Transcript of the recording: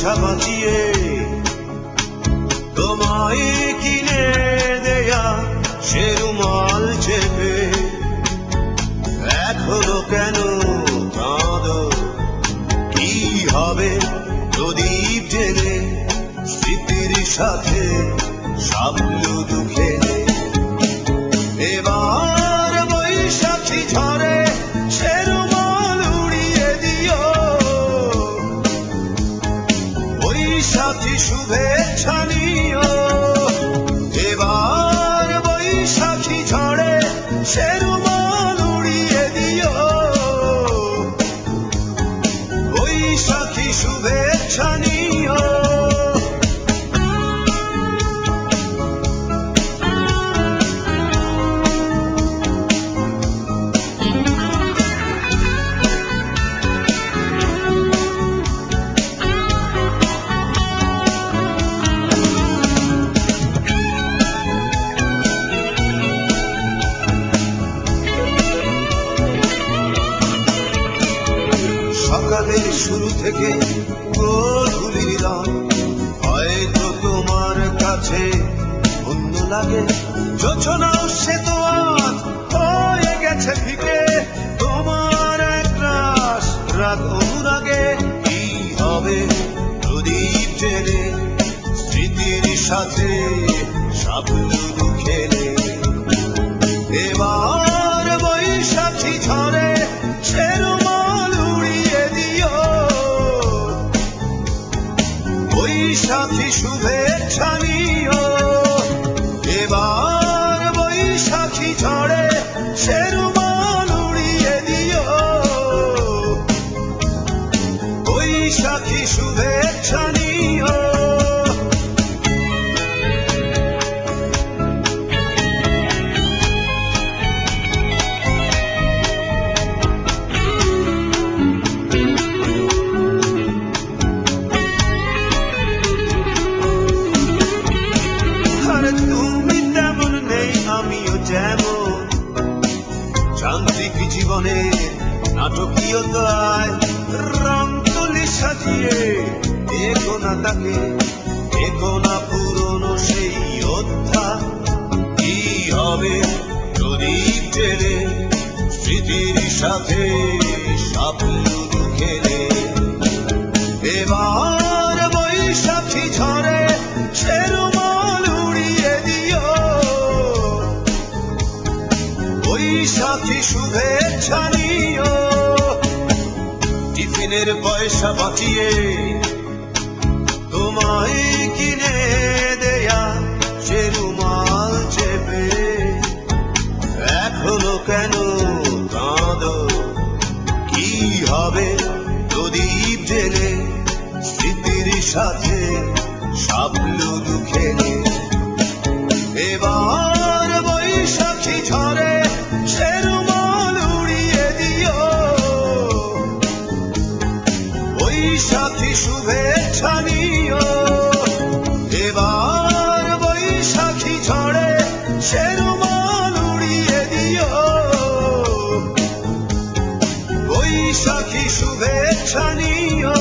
পয়সা বাঁচিয়ে তোমায় কিনে দেয়া সে রুমাল চেপে এখনো কেন কাঁদো? কি হবে প্রদীপ জেলে স্মৃতির সাথে সাবলুদু খেলে? এবার বৈশাখী ঝরে সে রুমাল উড়িয়ে দিও, বৈশাখী শুভেচ্ছা নিও। এবার বৈশাখী ঝরে সে রুমাল উড়িয়ে দিও, বৈশাখী শুভেচ্ছা নিও। সকালের শুরু থেকে গধূলির রং হয়তো তোমার কাছে অন্য লাগে। যোচনাও সে তো আজ হয়ে গেছে ফিকে, তোমার একরাশ রাগ অনুরাগে। কি হবে প্রদীপ জেলে স্মৃতির সাথে সাবলুদু খেলে? এবার বৈশাখী ঝরে সে রুমাল উড়িয়ে দিও, বৈশাখী শুভেচ্ছা নিও। এবার বৈশাখী ঝরে সে রুমাল উড়িয়ে দিও, বৈশাখী শুভেচ্ছা নিও। তুমি তেমন নেই আমিও যেমন, যান্ত্রিক জীবনের নাটকীয়তায় রং তুলি সাজিয়ে দেখো না তাকে, দেখো না পুরনো সেই অধ্যায়। কি হবে প্রদীপ জেলে স্মৃতির সাথে সাবলুদু খেলে? এবার বৈশাখী ঝরে সে রুমাল উড়িয়ে দিও, বৈশাখী শুভেচ্ছা নিও। টিফিনের পয়সা বাঁচিয়ে তোমায় কিনে দেয়া সে রুমাল চেপে এখনো কেন কাঁদো? কি হবে প্রদীপ জেলে স্মৃতির সাথে সাবলুদু খেলে? এবার বৈশাখী ঝরে সে রুমাল উড়িয়ে দিও, বৈশাখী শুভেচ্ছা নিও। এবার বৈশাখী ঝরে সে রুমাল উড়িয়ে দিও, বৈশাখী শুভেচ্ছা নিও।